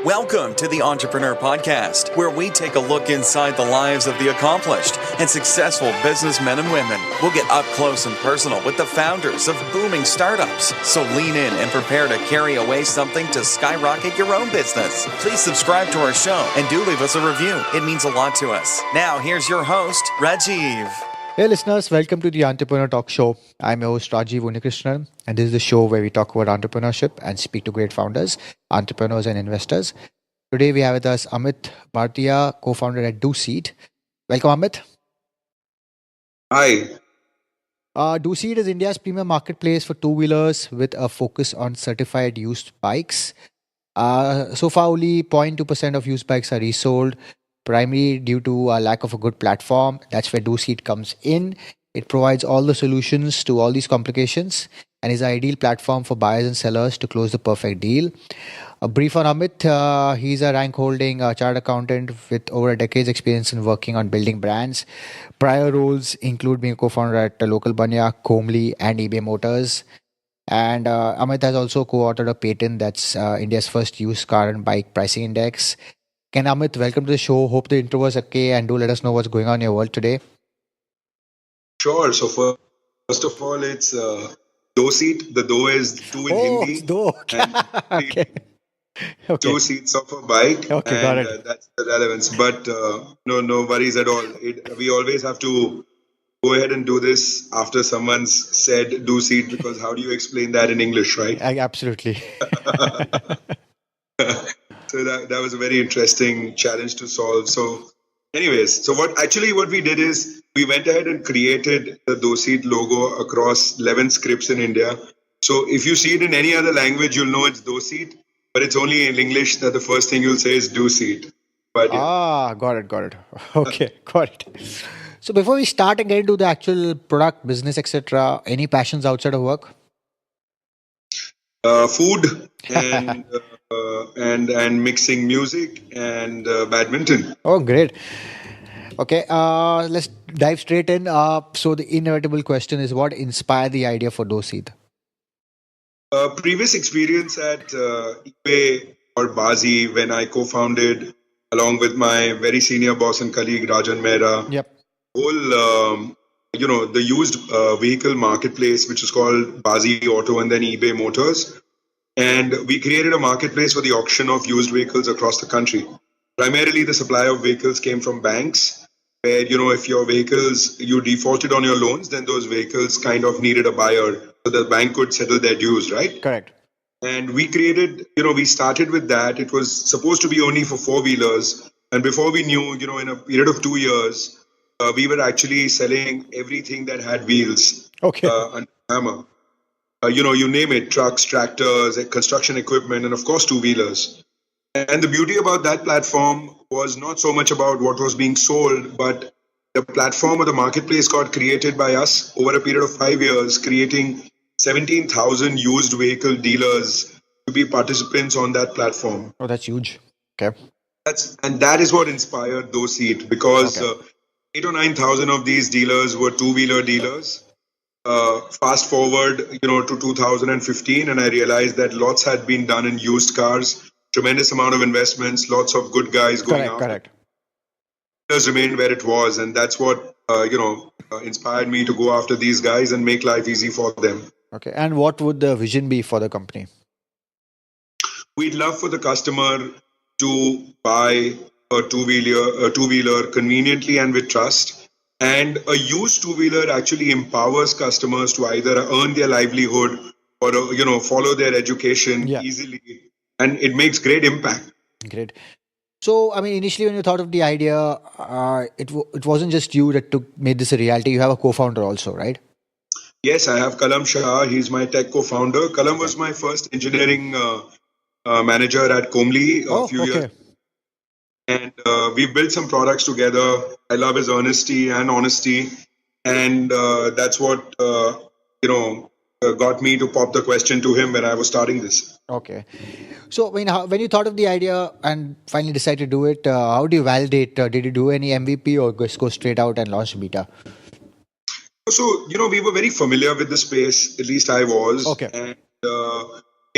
Welcome to the Entrepreneur Podcast, where we take a look inside the lives of the accomplished and successful businessmen and women. We'll get up close and personal with the founders of booming startups. So lean in and prepare to carry away something to skyrocket your own business. Please subscribe to our show and do leave us a review. It means a lot to us. Now, here's your host, Rajiv. Hey listeners, welcome to the Entrepreneur Talk Show. I'm your host Rajiv Unnikrishnan, and this is the show where we talk about entrepreneurship and speak to great founders, entrepreneurs and investors. Today we have with us Amit Bhartia, co-founder at DoSeat. Welcome Amit. Hi. DoSeat is India's premium marketplace for two-wheelers with a focus on certified used bikes. So far only 0.2% of used bikes are resold, primarily due to a lack of a good platform. That's where DoSeat comes in. It provides all the solutions to all these complications and is an ideal platform for buyers and sellers to close the perfect deal. A brief on Amit. He's a rank-holding chartered accountant with over a decade's experience in working on building brands. Prior roles include being a co-founder at Local Banya, Comely, and eBay Motors. And Amit has also co-authored a patent that's India's first used car and bike pricing index. Ken, Amit, welcome to the show. Hope the intro was okay, and do let us know what's going on in your world today. Sure. So first of all, it's DoSeat. The do is two in Hindi. Do. Okay. Okay. 2 seats of a bike. Okay, got it. That's the relevance. But no worries at all. We always have to go ahead and do this after someone's said DoSeat, because how do you explain that in English, right? Absolutely. So that was a very interesting challenge to solve. So anyways, what we did is we went ahead and created the DoSeat logo across 11 scripts in India. So if you see it in any other language, you'll know it's DoSeat, but it's only in English that the first thing you'll say is DoSeat. But got it. Okay, got it. So before we start and get into the actual product, business, etc., any passions outside of work? Food and mixing music and badminton. Oh, great. Okay, let's dive straight in. So the inevitable question is, what inspired the idea for DoSeat? Previous experience at eBay or Bazi, when I co-founded along with my very senior boss and colleague Rajan Mehra. Yep. Whole the used vehicle marketplace, which is called Bazi Auto and then eBay Motors. And we created a marketplace for the auction of used vehicles across the country. Primarily, the supply of vehicles came from banks, where, if your vehicles, you defaulted on your loans, then those vehicles kind of needed a buyer so the bank could settle their dues, right? Correct. And we created, we started with that. It was supposed to be only for four-wheelers. And before we knew, in a period of 2 years, we were actually selling everything that had wheels. Okay. And hammer. You name it, trucks, tractors, construction equipment, and of course, two-wheelers. And the beauty about that platform was not so much about what was being sold, but the platform or the marketplace got created by us over a period of 5 years, creating 17,000 used vehicle dealers to be participants on that platform. Oh, that's huge. Okay. That is what inspired DoSeat, because 8 or 9,000 of these dealers were two-wheeler dealers. Fast forward, to 2015, and I realized that lots had been done in used cars, tremendous amount of investments, lots of good guys going out. Correct. It remained where it was, and that's what inspired me to go after these guys and make life easy for them. Okay, and what would the vision be for the company? We'd love for the customer to buy a two-wheeler conveniently and with trust. And a used two-wheeler actually empowers customers to either earn their livelihood or, follow their education easily. And it makes great impact. Great. So, initially when you thought of the idea, it wasn't just you that made this a reality. You have a co-founder also, right? Yes, I have Kalam Shah. He's my tech co-founder. Kalam was my first engineering manager at Comely a few years. And we built some products together. I love his honesty and honesty. And that's what, got me to pop the question to him when I was starting this. Okay. So when you thought of the idea and finally decided to do it, how do you validate? Did you do any MVP or just go straight out and launch beta? So, we were very familiar with the space, at least I was. Okay. And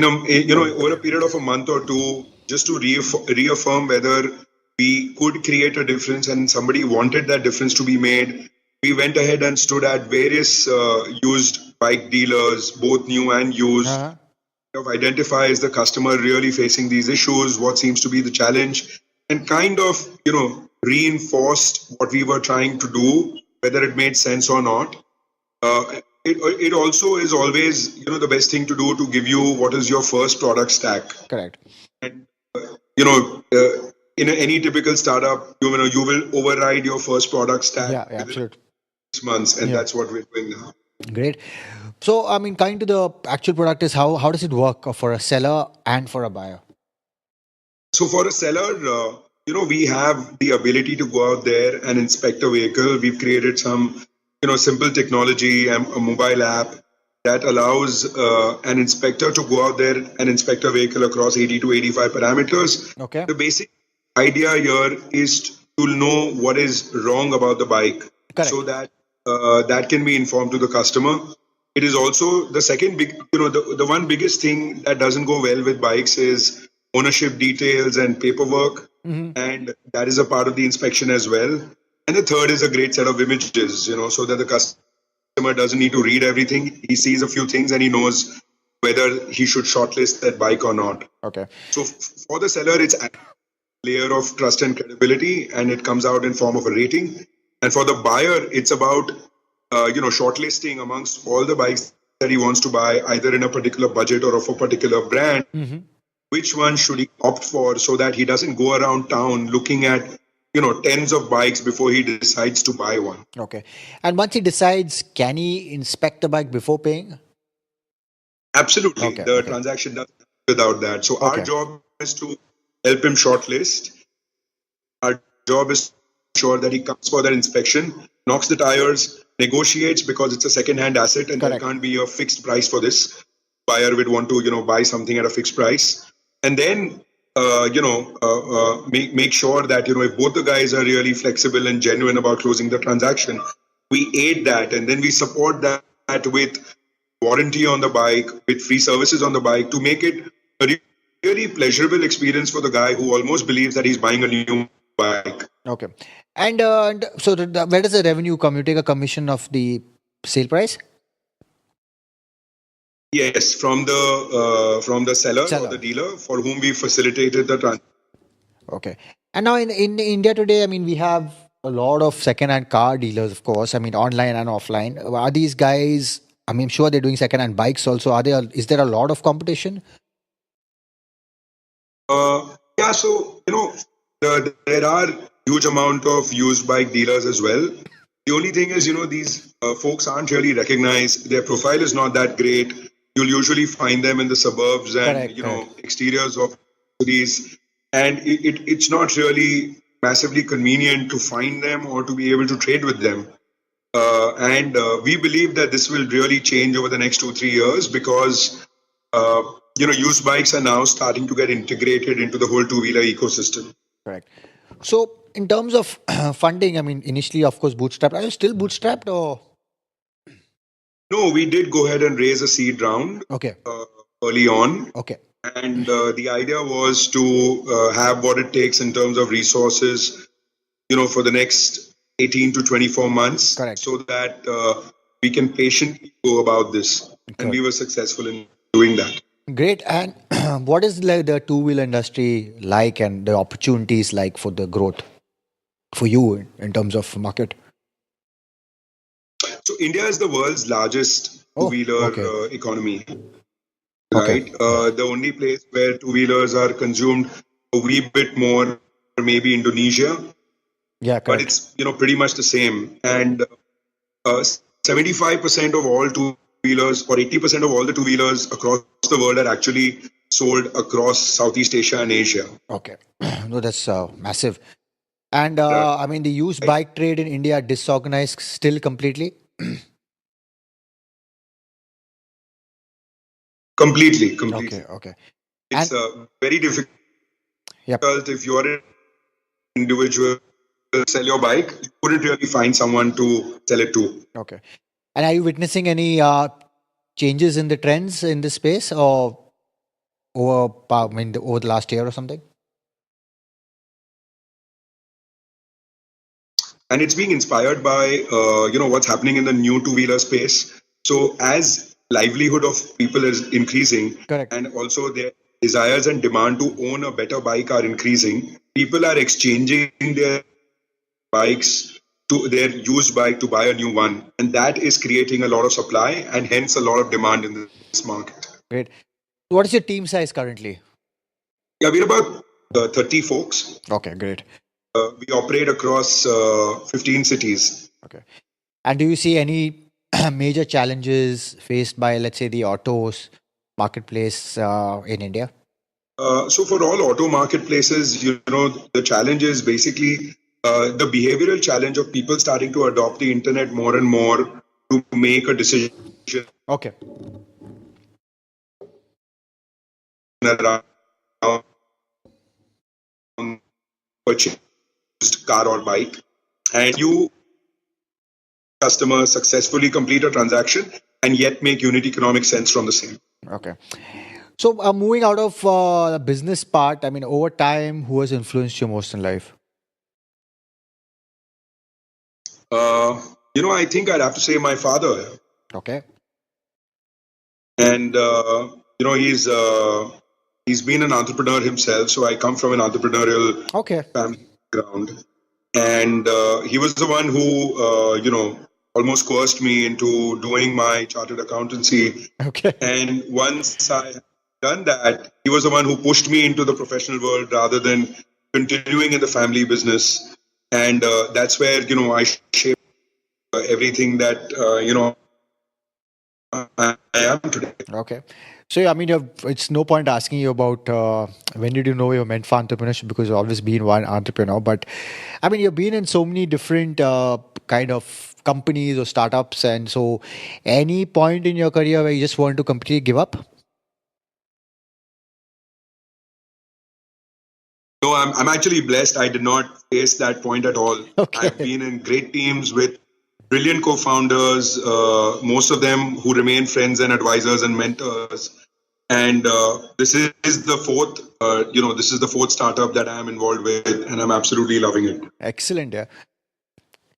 over a period of a month or two, just to reaffirm whether we could create a difference and somebody wanted that difference to be made, we went ahead and stood at various used bike dealers, both new and used, of identify is the customer really facing these issues, what seems to be the challenge, and kind of reinforced what we were trying to do, whether it made sense or not. It also is always the best thing to do to give you what is your first product stack. Correct. And in any typical startup, you will override your first product stack. Yeah, absolutely. 6 months, and that's what we're doing now. Great. So, I mean, coming to the actual product is how does it work for a seller and for a buyer? So for a seller, we have the ability to go out there and inspect a vehicle. We've created some, simple technology and a mobile app that allows an inspector to go out there and inspect a vehicle across 80 to 85 parameters. Okay. The basic idea here is to know what is wrong about the bike. Correct. So that that can be informed to the customer. It is also the second big, the one biggest thing that doesn't go well with bikes is ownership details and paperwork. And that is a part of the inspection as well. And the third is a great set of images, so that the customer doesn't need to read everything. He sees a few things and he knows whether he should shortlist that bike or not. Okay. So for the seller, it's a layer of trust and credibility, and it comes out in form of a rating. And for the buyer, it's about shortlisting amongst all the bikes that he wants to buy, either in a particular budget or of a particular brand. Which one should he opt for, so that he doesn't go around town looking at tens of bikes before he decides to buy one. Okay. And once he decides, can he inspect the bike before paying? Absolutely. Okay, The transaction doesn't without that. So our job is to help him shortlist. Our job is to ensure that he comes for that inspection, knocks the tires, negotiates, because it's a second-hand asset and there can't be a fixed price for this. Buyer would want to buy something at a fixed price, and then make sure that if both the guys are really flexible and genuine about closing the transaction, we aid that, and then we support that with warranty on the bike, with free services on the bike, to make it a really pleasurable experience for the guy who almost believes that he's buying a new bike. Okay. And so where does the revenue come? You take a commission of the sale price? Yes, from the seller or the dealer for whom we facilitated the transaction. Okay. And now in India today, I mean, we have a lot of second-hand car dealers, of course. I mean, online and offline. Are these guys? I mean, I'm sure they're doing second-hand bikes also. Is there a lot of competition? Yeah. So there are huge amount of used bike dealers as well. The only thing is, these folks aren't really recognized. Their profile is not that great. You'll usually find them in the suburbs and exteriors of cities, and it's not really massively convenient to find them or to be able to trade with them. And we believe that this will really change over the next 2-3 years, because used bikes are now starting to get integrated into the whole two-wheeler ecosystem. Correct. So in terms of funding, I mean, initially, of course, bootstrapped. Are you still bootstrapped or? No, we did go ahead and raise a seed round early on. Okay. And the idea was to have what it takes in terms of resources, for the next 18 to 24 months. Correct. So that we can patiently go about this. And we were successful in doing that. Great. And what is the two-wheeler industry like, and the opportunities like for the growth for you in terms of market? So India is the world's largest two-wheeler economy. Right? The only place where two-wheelers are consumed a wee bit more, maybe Indonesia. Yeah, correct. But it's pretty much the same. And 75% of all two-wheelers, or 80% of all the two-wheelers across the world, are actually sold across Southeast Asia and Asia. Okay. No, that's massive. And I mean, the used bike trade in India disorganized still completely? Completely. Okay. It's very difficult. If you are an individual sell your bike, you couldn't really find someone to sell it to. Okay. And are you witnessing any changes in the trends in this space, or over the last year or something? And it's being inspired by what's happening in the new two-wheeler space. So as livelihood of people is increasing, Correct. and also their desires and demand to own a better bike are increasing, people are exchanging their bikes to their used bike to buy a new one, and that is creating a lot of supply and hence a lot of demand in this market. Great. What is your team size currently? Yeah, we're about 30 folks. Okay, great. We operate across 15 cities. Okay. And do you see any major challenges faced by, let's say, the autos marketplace in India? So for all auto marketplaces, the challenge is basically the behavioral challenge of people starting to adopt the internet more and more to make a decision Okay. around purchased car or bike, and you customers successfully complete a transaction and yet make unit economic sense from the same. Okay. So moving out of the business part, I mean, over time, who has influenced you most in life? I think I'd have to say my father, Okay. and he's been an entrepreneur himself. So I come from an entrepreneurial Okay. family background, and he was the one who almost coerced me into doing my chartered accountancy. Okay. And once I had done that, he was the one who pushed me into the professional world rather than continuing in the family business. And that's where I shaped everything that I am today. Okay. So, yeah, I mean, it's no point asking you about when did you know you were meant for entrepreneurship, because you've always been one entrepreneur. But I mean, you've been in so many different kind of companies or startups. And so, any point in your career where you just want to completely give up? No, I'm actually blessed. I did not face that point at all. Okay. I've been in great teams with brilliant co-founders, most of them who remain friends and advisors and mentors. And this is the fourth startup that I am involved with, and I'm absolutely loving it. Excellent. Yeah.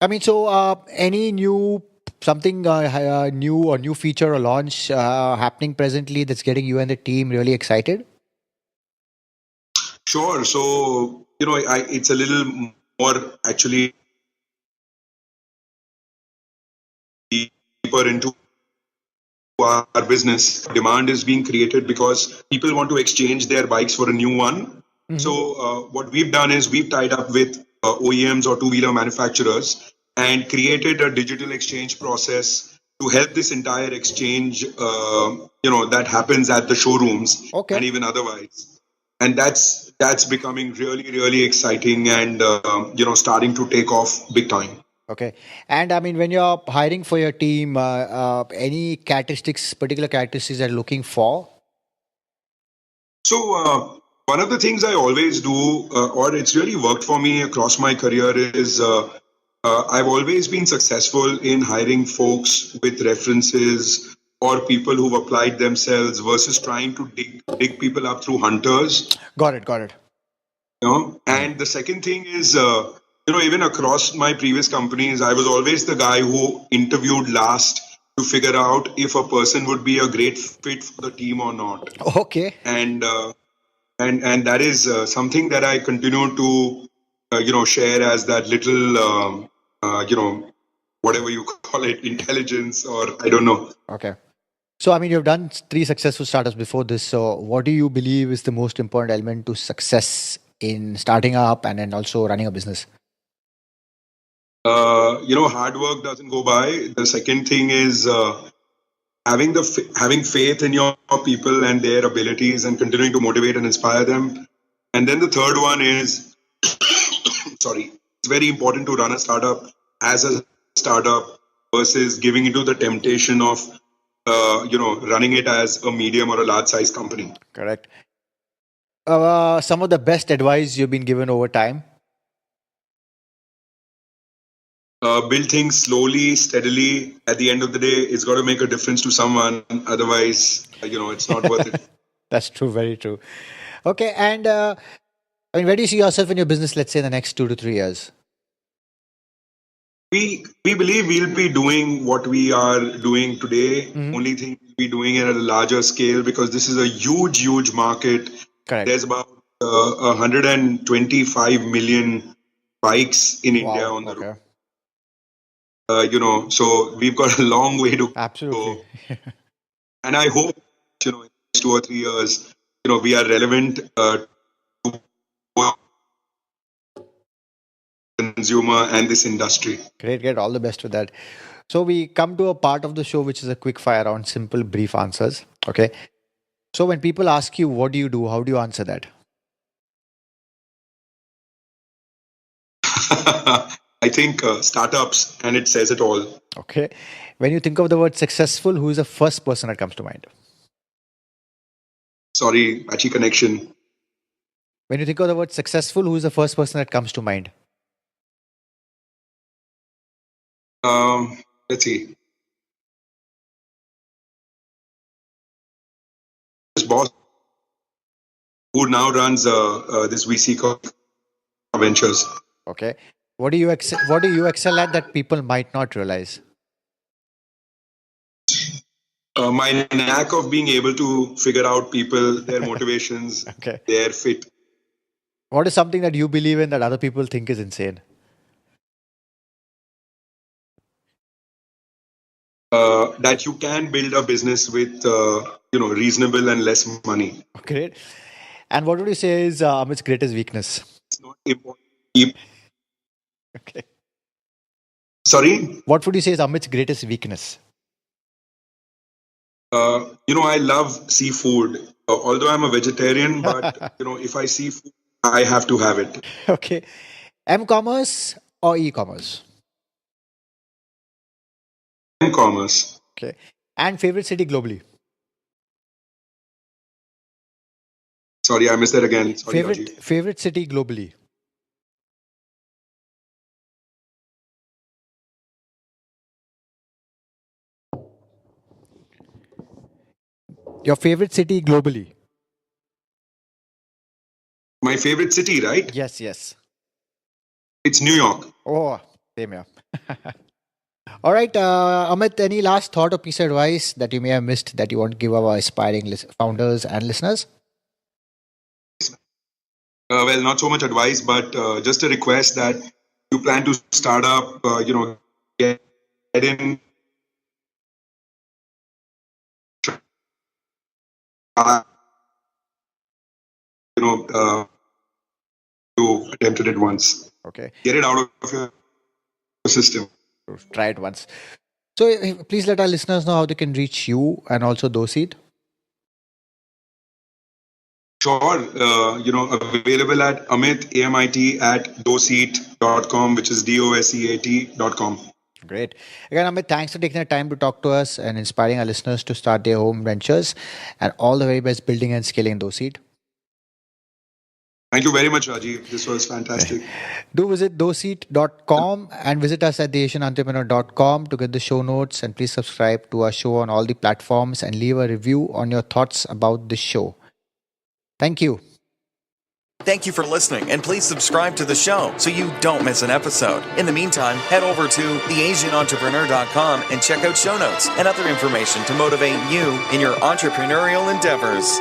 I mean, so any new new feature or launch happening presently that's getting you and the team really excited? Sure. So it's a little more actually deeper into our business. Demand is being created because people want to exchange their bikes for a new one. Mhm. So what we've done is we've tied up with OEMs or two-wheeler manufacturers and created a digital exchange process to help this entire exchange that happens at the showrooms. Okay. And even otherwise. And that's becoming really, really exciting and starting to take off big time. Okay. And I mean, when you're hiring for your team, any particular characteristics that you're looking for? So one of the things I always do, or it's really worked for me across my career, is I've always been successful in hiring folks with references or people who've applied themselves versus trying to dig people up through hunters. Got it. And the second thing is, even across my previous companies, I was always the guy who interviewed last to figure out if a person would be a great fit for the team or not. Okay. And that is something that I continue to share as that little whatever you call it, intelligence, or I don't know. Okay. So, I mean, you've done 3 successful startups before this. So, what do you believe is the most important element to success in starting up and then also running a business? Hard work doesn't go by. The second thing is having faith in your people and their abilities and continuing to motivate and inspire them. And then the third one is, it's very important to run a startup as a startup versus giving into the temptation of, running it as a medium or a large size company. Correct. Some of the best advice you've been given over time? Build things slowly, steadily. At the end of the day, it's got to make a difference to someone. Otherwise, it's not worth it. That's true. Very true. Okay. And I mean, where do you see yourself in your business, let's say, in the next 2 to 3 years? We believe we'll be doing what we are doing today. Only thing we'll be doing it at a larger scale because this is a huge market. Correct. There's about 125 million bikes in India on the road. So we've got a long way to Absolutely. go. And I hope, in the next 2 or 3 years, we are relevant to consumer and this industry. Great. All the best with that. So we come to a part of the show which is a quick fire round, simple, brief answers. Okay. So when people ask you, what do you do? How do you answer that? I think startups, and it says it all. Okay. When you think of the word successful, who is the first person that comes to mind? Sorry, patchy connection. When you think of the word successful, who is the first person that comes to mind? Let's see. This boss who now runs this VC Ventures. Okay. What do you excel at that people might not realize? My knack of being able to figure out people, their motivations, Okay. their fit. What is something that you believe in that other people think is insane? That you can build a business with reasonable and less money. Great. And what would you say is Amit's greatest weakness? It's not important. Okay. Sorry? What would you say is Amit's greatest weakness? I love seafood. Although I'm a vegetarian, but if I see food, I have to have it. Okay. M-commerce or e-commerce? M-commerce. Okay. And favorite city globally? Sorry, I missed that again. Sorry, Favorite city globally? Your favorite city globally? My favorite city, right? Yes. It's New York. Oh, same here. All right, Amit, any last thought or piece of advice that you may have missed that you want to give our aspiring founders and listeners? Well, not so much advice, but just a request that you plan to start up, get in. You attempted it once. Okay. Get it out of your system. Try it once. So please let our listeners know how they can reach you and also Doseat. Sure. Available at Amit at doseat.com, which is doseat.com. Great. Again, Amit, thanks for taking the time to talk to us and inspiring our listeners to start their home ventures, and all the very best building and scaling Doseat. Thank you very much, Rajiv. This was fantastic. Do visit doseat.com and visit us at theasianentrepreneur.com to get the show notes, and please subscribe to our show on all the platforms and leave a review on your thoughts about this show. Thank you. Thank you for listening, and please subscribe to the show so you don't miss an episode. In the meantime, head over to theasianentrepreneur.com and check out show notes and other information to motivate you in your entrepreneurial endeavors.